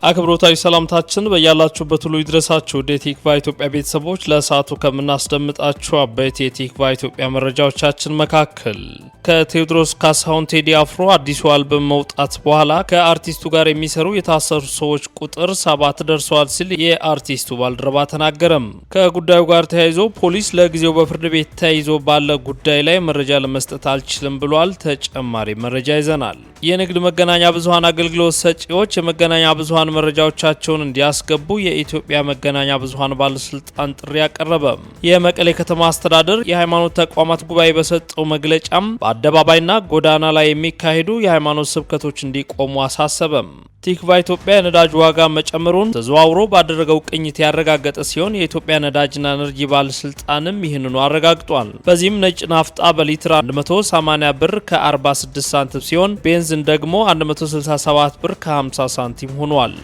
አክብሮታዊ ሰላምታችን በያላችሁበት ሁሉ ይድረሳችሁ። ቲክቫህ ኢትዮጵያ ቤተሰቦች ለሰዓቱ ከምናስደምጣችሁ አበይት የቲክቫህ ኢትዮጵያ መረጃዎቻችን መካከል ከቴዎድሮስ ካሳሁን ቴዲ አፍሮ አዲሱ አልበም መውጣት በኋላ ከአርቲስቱ ጋር የሚሰሩ የታሰሩ ሰዎች ቁጥር 7 ደርሷል ሲል የአርቲስቱ ባልደረባ ተናገረም። ከጉዳዩ ጋር ተያይዞ ፖሊስ ለጊዜው በፍርድ ቤት ተይዞ ባለ ጉዳይ ላይ መረጃ ለመስጠት አልችልም ብሏል። ተጨማሪ መረጃ ይዘናል። የንግድ መገናኛ ብዙሃን አገልግሎት ሰጪዎች የመገናኛ ብዙሃን መረጃዎቻቸውን እንዲያስገቡ የኢትዮጵያ መገናኛ ብዙሃን ባለስልጣን ጥሪ ያቀረበ። የመቀሌ ከተማ አስተዳደር የሃይማኖት ተቋማት ጉባኤ በሰጠው መግለጫም በአደባባይና ጎዳና ላይ የሚካሄዱ የሃይማኖት ስብከቶች እንዲቆሙ አሳሰበም። ቲክቫህ ኢትዮጵያ የነዳጅ ዋጋ መጨመሩን ተዘዋውሮ ባደረገው ቅኝት ያረጋገጠ ሲሆን የኢትዮጵያ ነዳጅና ኤነርጂ ባለስልጣንም ይህንኑ አረጋግጧል። በዚህም ነጭ ናፍጣ በሊትር 180 ብር ከ46 ሳንቲም ሲሆን ቤንዚን ደግሞ 167 ብር ከ50 ሳንቲም ሆኗል።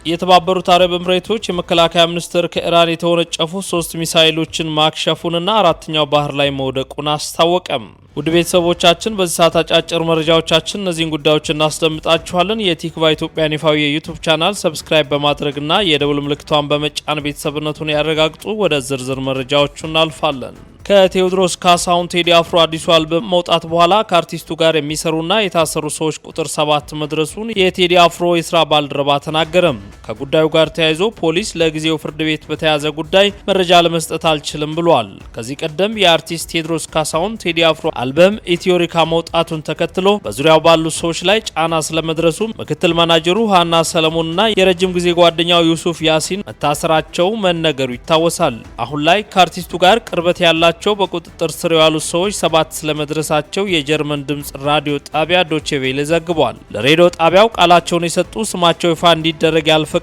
የተባበሩት አረብ ኤምሬቶች የመከላከያ ሚኒስቴር ከኢራን የተወነጨፉ 3 ሚሳኤሎችን ማክሸፉንና አራተኛው ባህር ላይ መውደቁን አስታወቀም። ውድ ቤተሰቦቻችን በዚህ ሰዓት አጫጭር መረጃዎቻችን እነዚህን ጉዳዮች እናስደምጣችኋለን። የቲክቫህ ኢትዮጵያን ይፋዊ የዩቲዩብ ቻናል ሰብስክራይብ በማድረግና የደውል ምልክቷን በመጫን ቤተሰብነቱን ያረጋግጡ። ወደ ዝርዝር መረጃዎቹ እናልፋለን። ከቴዎድሮስ ካሳሁን ቴዲ አፍሮ አዲሱ አልበም መውጣት በኋላ ከአርቲስቱ ጋር የሚሰሩና የታሰሩ ሰዎች ቁጥር 7 መድረሱን የቴዲ አፍሮ የስራ ባልደረባ ተናገረም። ከጉዳዩ ጋር ተያይዞ ፖሊስ ለጊዜው ፍርድ ቤት በተያዘ ጉዳይ መረጃ ለመስጠት አልችልም ብሏል። ከዚህ ቀደም የአርቲስት ቴዎድሮስ ካሳሁን ቴዲ አፍሮ አልበም ኢትዮሪካ መውጣቱን ተከትሎ በዙሪያው ባሉ ሰዎች ላይ ጫና ስለመድረሱ ምክትል ማናጀሩ ሃና ሰለሞንና የረጅም ጊዜ ጓደኛው ዩሱፍ ያሲን መታሰራቸው መነገሩ ይታወሳል። አሁን ላይ ከአርቲስቱ ጋር ቅርበት ያላቸው በቁጥጥር ስር ያሉ ሰዎች 7 ስለመድረሳቸው የጀርመን ድምጽ ራዲዮ ጣቢያ ዶቼ ቬለ ዘግቧል። ለሬዲዮ ጣቢያው ቃላቸውን የሰጡ ስማቸው ይፋ እንዲደረግ ያልፈቀዱ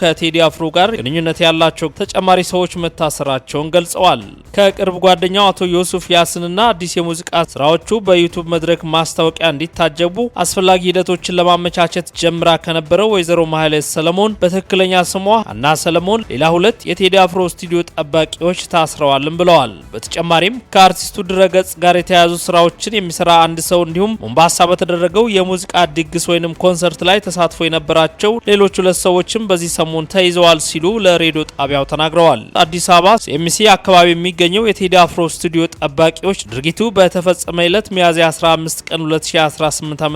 ከቴዲ አፍሮ ጋር ግንኙነት ያላቸው ተጨማሪ ሰዎች መታሰራቸውን ገልጸዋል። ከቅርብ ጓደኛው አቶ ዩሱፍ ያሲንና አዲስ የሙዚቃ ስራዎቹ በዩቲዩብ መድረክ ማስታወቂያ እንዲታጀቡ አስፈላጊ ሂደቶችን ለማመቻቸት ጀምራ ከነበረው ወይዘሮ ማህሌት ሰለሞን በትክክለኛ ስሟ ሃና ሰለሞን ሌላ 2 የቴዲ አፍሮ ስቱዲዮ ጠባቂዎች ታስረዋልም ብለዋል። በተጨማሪም ከአርቲስቱ ድረገጽ ጋር የተያያዙ ስራዎችን የሚሰራ አንድ ሰው እንዲሁም ሞምባሳ በተደረገው የሙዚቃ ድግስ ወይንም ኮንሰርት ላይ ተሳትፎ የነበራቸው ሌሎች 2 ሰዎችም በዚህ ሰሞን ተይዘዋል ሲሉ ለሬዲዮ ጣቢያው ተናግረዋል። አዲስ አበባ ሲኤምሲ አካባቢ የሚገኘው የቴዲ አፍሮ ስቱዲዮ ጠባቂዎች ድርጊቱ በተፈጸመ ዕለት ሚያዝያ 15 ቀን 2018 ዓ.ም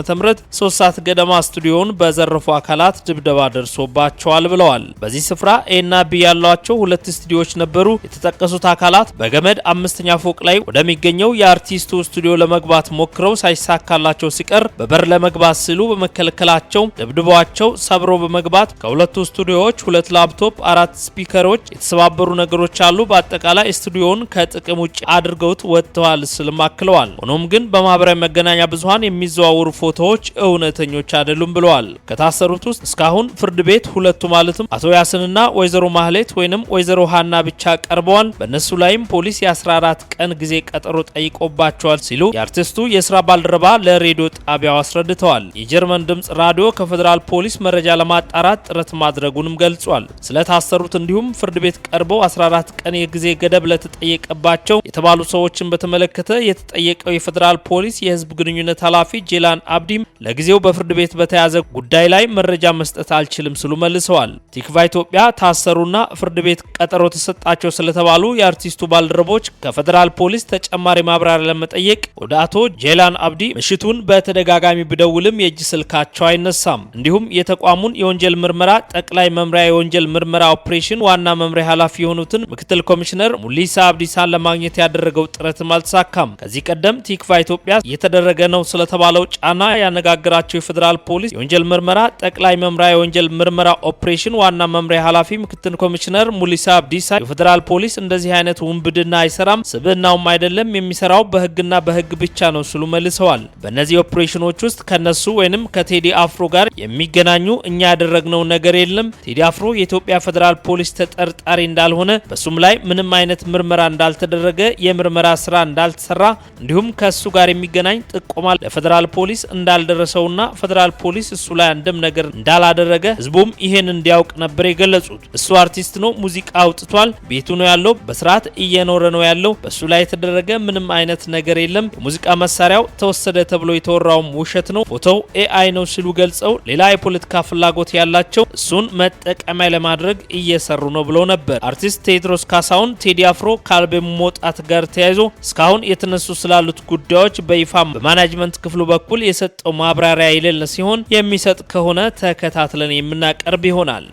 3 ሰዓት ገደማ ስቱዲዮውን በዘረፉ አካላት ድብደባ ደርሶባቸዋል ብለዋል። በዚህ ስፍራ ኤና ቢ ያሏቸው 2 ስቱዲዮዎች ነበሩ። የተጠቀሱት አካላት በገመድ 5ኛ ፎቅ ላይ ወደሚገኘው የአርቲስቱ ስቱዲዮ ለመግባት ሞክረው ሳይሳካላቸው ሲቀር በበር ለመግባት ሲሉ በመከልከላቸው ደብድበዋቸው ሰብሮ በመግባት ከሁለቱ ስቱዲዮዎች 2 ላፕቶፕ፣ 4 ስፒከሮች፣ የተሰባበሩ ነገሮች አሉ። በአጠቃላይ ስቱዲዮውን ከጥቅም ውጭ አድርገውት ወጥተዋል ስልም አክለዋል። ሆኖም ግን በማህበራዊ መገናኛ ብዙሃን የሚዘዋወሩ ፎቶዎች እውነተኞች አይደሉም ብለዋል። ከታሰሩት ውስጥ እስካሁን ፍርድ ቤት 2ቱ ማለትም አቶ ያሲንና ወይዘሮ ማህሌት ወይንም ወይዘሮ ሃና ብቻ ቀርበዋል። በእነሱ ላይም ፖሊስ የ14 ቀን ጊዜ ቀጠሮ ጠይቆባቸዋል ሲሉ የአርቲስቱ የስራ ባልደረባ ለሬዲዮ ጣቢያው አስረድተዋል። የጀርመን ድምጽ ራዲዮ ከፌደራል ፖሊስ መረጃ ለማጣራት ጥረት ማድረጉንም ገልጿል። ስለታሰሩት እንዲሁም ፍርድ ቤት ቀርበው 14 ቀን የጊዜ ገደብ ለተጠየቀባቸው የተባሉ ሰዎችን በተመለከተ የተጠየቀው የፌደራል ፖሊስ የህዝብ ግንኙነት ኃላፊ ጄላን አብዲም ለጊዜው በፍርድ ቤት በተያዘ ጉዳይ ላይ መረጃ መስጠት አልችልም ሲሉ መልሰዋል። ቲክቫህ ኢትዮጵያ ታሰሩና ፍርድ ቤት ቀጠሮ ተሰጣቸው ስለተባሉ የአርቲስቱ ባልደረቦች ከፌደራል ፖሊስ ተጨማሪ ማብራሪያ ለመጠየቅ ወደ አቶ ጄላን አብዲ ምሽቱን በተደጋጋሚ ቢደውልም የእጅ ስልካቸው አይነሳም። እንዲሁም የተቋሙን የወንጀል ምርመራ ጠቅላይ መምሪያ የወንጀል ምርመራ ኦፕሬሽን ዋና መምሪያ ኃላፊ የሆኑትን ምክትል ኮሚሽነር ሙሊሳ አብዲሳን ለማግኘት ያደረገው ጥረትም አልተሳካም። ከዚህ ቀደም ቲክቫህ ኢትዮጵያ እየተደረገ ነው ስለተባለው ጫና ያነጋገራቸው የፌደራል ፖሊስ የወንጀል ምርመራ ጠቅላይ መምሪያ የወንጀል ምርመራ ኦፕሬሽን ዋና መምሪያ ኃላፊ ምክትል ኮሚሽነር ሙሊሳ አብዲሳ የፌደራል ፖሊስ እንደዚህ አይነት ውንብድና አይሰራም፣ ስብዕናውም አይደለም፣ የሚሰራው በህግና በህግ ብቻ ነው ሲሉ መልሰዋል። በእነዚህ ኦፕሬሽኖች ውስጥ ከነሱ ወይንም ከቴዲ አፍሮ ጋር የሚገናኙ እኛ ያደረግነው ነገር የለም። ቴዲ አፍሮ የኢትዮጵያ ፌደራል ፖሊስ ተጠርጣሪ እንዳልሆነ፣ በሱም ላይ ምንም አይነት ምርመራ እንዳልተደረገ፣ የምርመራ ስራ እንዳልተሰራ እንዲሁም ከሱ ጋር የሚገናኝ ጥቆማ ለፌደራል ፖሊስ እንዳልደረሰውና ፌደራል ፖሊስ እሱ ላይ አንድም ነገር እንዳላደረገ ህዝቡም ይሄን እንዲያውቅ ነበር የገለጹት። እሱ አርቲስት ነው፣ ሙዚቃ አውጥቷል፣ ቤቱ ነው ያለው፣ በስርዓት እየኖረ ነው ያለው፣ ያለው በሱ ላይ የተደረገ ምንም አይነት ነገር የለም። የሙዚቃ መሳሪያው ተወሰደ ተብሎ የተወራው ውሸት ነው። ፎቶው ኤአይ ነው ሲሉ ገልጸው ሌላ የፖለቲካ ፍላጎት ያላቸው እሱን መጠቀሚያ ለማድረግ እየሰሩ ነው ብለው ነበር። አርቲስት ቴዎድሮስ ካሳሁን ቴዲ አፍሮ ከአልበሙ መውጣት ጋር ተያይዞ እስካሁን የተነሱ ስላሉት ጉዳዮች በይፋ በማኔጅመንት ክፍሉ በኩል የሰጠው ማብራሪያ የሌለ ሲሆን የሚሰጥ ከሆነ ተከታትለን የምናቀርብ ይሆናል።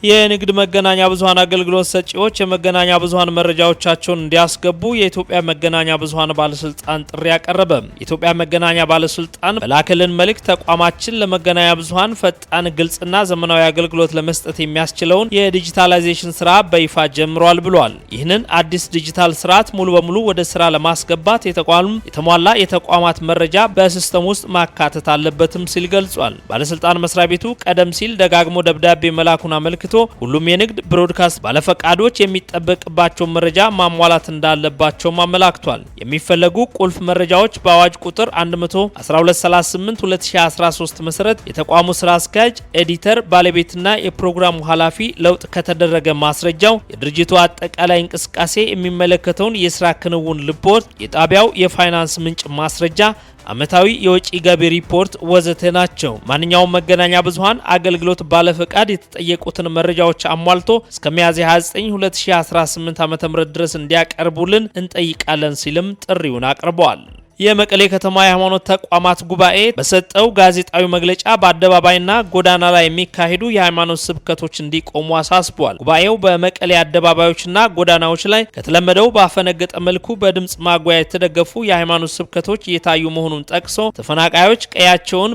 የንግድ መገናኛ ብዙሃን አገልግሎት ሰጪዎች የመገናኛ ብዙሃን መረጃዎቻቸውን እንዲያስገቡ የኢትዮጵያ መገናኛ ብዙሃን ባለስልጣን ጥሪ ያቀረበ። የኢትዮጵያ መገናኛ ባለስልጣን በላከልን መልእክት ተቋማችን ለመገናኛ ብዙሃን ፈጣን፣ ግልጽና ዘመናዊ አገልግሎት ለመስጠት የሚያስችለውን የዲጂታላይዜሽን ስራ በይፋ ጀምሯል ብሏል። ይህንን አዲስ ዲጂታል ስርዓት ሙሉ በሙሉ ወደ ስራ ለማስገባት የተሟላ የተቋማት መረጃ በሲስተም ውስጥ ማካተት አለበትም ሲል ገልጿል። ባለስልጣን መስሪያ ቤቱ ቀደም ሲል ደጋግሞ ደብዳቤ መላኩን አመልክቶ ሁሉም የንግድ ብሮድካስት ባለፈቃዶች የሚጠበቅባቸው መረጃ ማሟላት እንዳለባቸውም አመላክቷል። የሚፈለጉ ቁልፍ መረጃዎች በአዋጅ ቁጥር 11238/2013 መሰረት የተቋሙ ስራ አስኪያጅ፣ ኤዲተር፣ ባለቤትና የፕሮግራሙ ኃላፊ ለውጥ ከተደረገ ማስረጃው፣ የድርጅቱ አጠቃላይ እንቅስቃሴ የሚመለከተውን የስራ ክንውን ሪፖርት፣ የጣቢያው የፋይናንስ ምንጭ ማስረጃ፣ አመታዊ የወጪ ገቢ ሪፖርት ወዘተ ናቸው። ማንኛውም መገናኛ ብዙሃን አገልግሎት ባለፈቃድ የተጠየቁትን መረጃዎች አሟልቶ እስከ ሚያዝያ 29 2018 ዓ.ም ድረስ እንዲያቀርቡልን እንጠይቃለን ሲልም ጥሪውን አቅርበዋል። የመቀሌ ከተማ የሃይማኖት ተቋማት ጉባኤ በሰጠው ጋዜጣዊ መግለጫ በአደባባይና ጎዳና ላይ የሚካሄዱ የሃይማኖት ስብከቶች እንዲቆሙ አሳስቧል። ጉባኤው በመቀሌ አደባባዮችና ጎዳናዎች ላይ ከተለመደው ባፈነገጠ መልኩ በድምጽ ማጓያ የተደገፉ የሃይማኖት ስብከቶች እየታዩ መሆኑን ጠቅሶ ተፈናቃዮች ቀያቸውን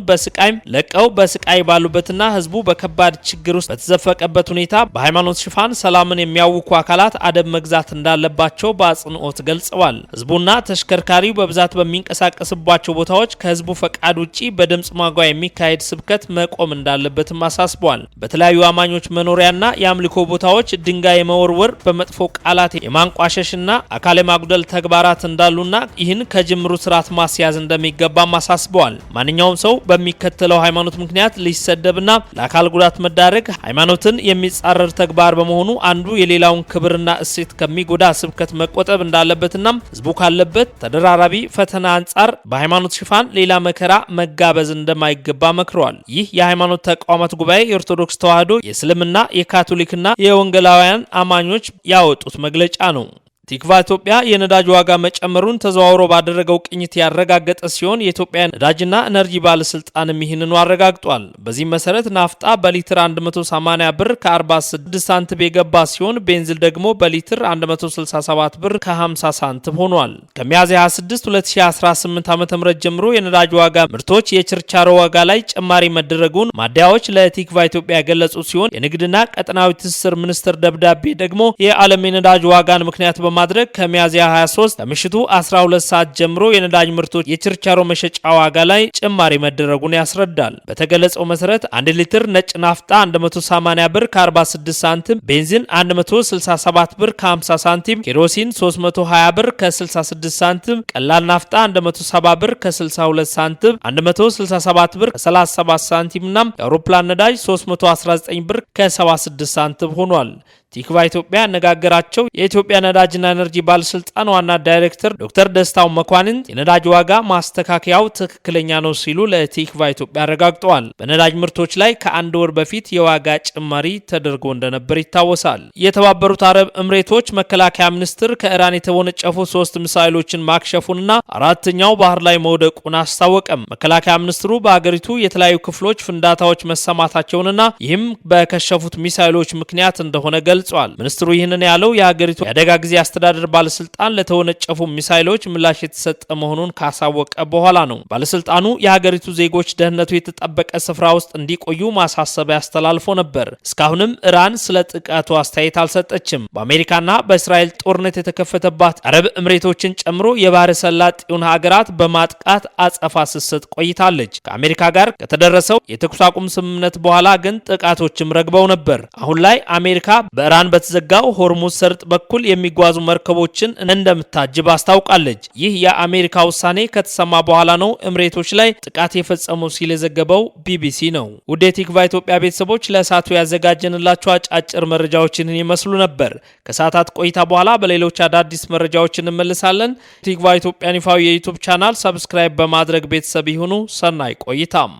ለቀው በስቃይ ባሉበትና ህዝቡ በከባድ ችግር ውስጥ በተዘፈቀበት ሁኔታ በሃይማኖት ሽፋን ሰላምን የሚያውኩ አካላት አደብ መግዛት እንዳለባቸው በአጽንኦት ገልጸዋል። ህዝቡና ተሽከርካሪው በብዛት የሚንቀሳቀስባቸው ቦታዎች ከህዝቡ ፈቃድ ውጪ በድምጽ ማጓያ የሚካሄድ ስብከት መቆም እንዳለበትም አሳስቧል። በተለያዩ አማኞች መኖሪያና የአምልኮ ቦታዎች ድንጋይ የመወርወር፣ በመጥፎ ቃላት የማንቋሸሽና አካል የማጉደል ተግባራት እንዳሉና ይህን ከጅምሩ ስርዓት ማስያዝ እንደሚገባም አሳስበዋል። ማንኛውም ሰው በሚከተለው ሃይማኖት ምክንያት ሊሰደብና ለአካል ጉዳት መዳረግ ሃይማኖትን የሚጻረር ተግባር በመሆኑ አንዱ የሌላውን ክብርና እሴት ከሚጎዳ ስብከት መቆጠብ እንዳለበትና ህዝቡ ካለበት ተደራራቢ ፈተና አንጻር በሃይማኖት ሽፋን ሌላ መከራ መጋበዝ እንደማይገባ መክረዋል። ይህ የሃይማኖት ተቋማት ጉባኤ የኦርቶዶክስ ተዋሕዶ፣ የእስልምና፣ የካቶሊክና የወንጌላውያን አማኞች ያወጡት መግለጫ ነው። ቲክቫ ኢትዮጵያ የነዳጅ ዋጋ መጨመሩን ተዘዋውሮ ባደረገው ቅኝት ያረጋገጠ ሲሆን የኢትዮጵያ ነዳጅና ኤነርጂ ባለስልጣንም ይህንኑ አረጋግጧል። በዚህ መሰረት ናፍጣ በሊትር 180 ብር ከ46 ሳንቲም የገባ ሲሆን ቤንዚል ደግሞ በሊትር 167 ብር ከ50 ሳንቲም ሆኗል። ከሚያዝያ 26 2018 ዓ.ም ጀምሮ የነዳጅ ዋጋ ምርቶች የችርቻሮ ዋጋ ላይ ጭማሪ መደረጉን ማደያዎች ለቲክቫ ኢትዮጵያ የገለጹ ሲሆን የንግድና ቀጠናዊ ትስስር ሚኒስቴር ደብዳቤ ደግሞ የዓለም የነዳጅ ዋጋን ምክንያት ማድረግ ከሚያዝያ 23 ከምሽቱ 12 ሰዓት ጀምሮ የነዳጅ ምርቶች የችርቻሮ መሸጫ ዋጋ ላይ ጭማሪ መደረጉን ያስረዳል። በተገለጸው መሰረት 1 ሊትር ነጭ ናፍጣ 180 ብር ከ46 ሳንቲም፣ ቤንዚን 167 ብር ከ50 ሳንቲም፣ ኬሮሲን 320 ብር ከ66 ሳንቲም፣ ቀላል ናፍጣ 170 ብር ከ62 ሳንቲም፣ 167 ብር ከ37 ሳንቲም እና የአውሮፕላን ነዳጅ 319 ብር ከ76 ሳንቲም ሆኗል። ቲክቫ ኢትዮጵያ ያነጋገራቸው የኢትዮጵያ ነዳጅና ኤነርጂ ባለስልጣን ዋና ዳይሬክተር ዶክተር ደስታው መኳንንት የነዳጅ ዋጋ ማስተካከያው ትክክለኛ ነው ሲሉ ለቲክቫ ኢትዮጵያ አረጋግጠዋል። በነዳጅ ምርቶች ላይ ከአንድ ወር በፊት የዋጋ ጭማሪ ተደርጎ እንደነበር ይታወሳል። የተባበሩት አረብ ኤምሬቶች መከላከያ ሚኒስትር ከኢራን የተወነጨፉ 3 ሚሳይሎችን ማክሸፉንና 4ኛው ባህር ላይ መውደቁን አስታወቀም። መከላከያ ሚኒስትሩ በአገሪቱ የተለያዩ ክፍሎች ፍንዳታዎች መሰማታቸውንና ይህም በከሸፉት ሚሳይሎች ምክንያት እንደሆነ ገልጿል። ሚኒስትሩ ይህንን ያለው የሀገሪቱ የአደጋ ጊዜ አስተዳደር ባለስልጣን ለተወነጨፉ ሚሳይሎች ምላሽ የተሰጠ መሆኑን ካሳወቀ በኋላ ነው። ባለስልጣኑ የሀገሪቱ ዜጎች ደህንነቱ የተጠበቀ ስፍራ ውስጥ እንዲቆዩ ማሳሰቢያ አስተላልፎ ነበር። እስካሁንም ኢራን ስለ ጥቃቱ አስተያየት አልሰጠችም። በአሜሪካና በእስራኤል ጦርነት የተከፈተባት አረብ ኤምሬቶችን ጨምሮ የባህረ ሰላጤውን ሀገራት በማጥቃት አጸፋ ስትሰጥ ቆይታለች። ከአሜሪካ ጋር ከተደረሰው የተኩስ አቁም ስምምነት በኋላ ግን ጥቃቶችም ረግበው ነበር። አሁን ላይ አሜሪካ በኢራን በተዘጋው ሆርሙዝ ሰርጥ በኩል የሚጓዙ መርከቦችን እንደምታጅብ አስታውቃለች። ይህ የአሜሪካ ውሳኔ ከተሰማ በኋላ ነው ኤምሬቶች ላይ ጥቃት የፈጸመው ሲል የዘገበው ቢቢሲ ነው። ውድ የቲክቫህ ኢትዮጵያ ቤተሰቦች ለእሳቱ ያዘጋጀንላችሁ አጫጭር መረጃዎችን ይመስሉ ነበር። ከሰዓታት ቆይታ በኋላ በሌሎች አዳዲስ መረጃዎች እንመልሳለን። ቲክቫህ ኢትዮጵያን ይፋዊ የዩቲዩብ ቻናል ሰብስክራይብ በማድረግ ቤተሰብ ይሁኑ። ሰናይ ቆይታም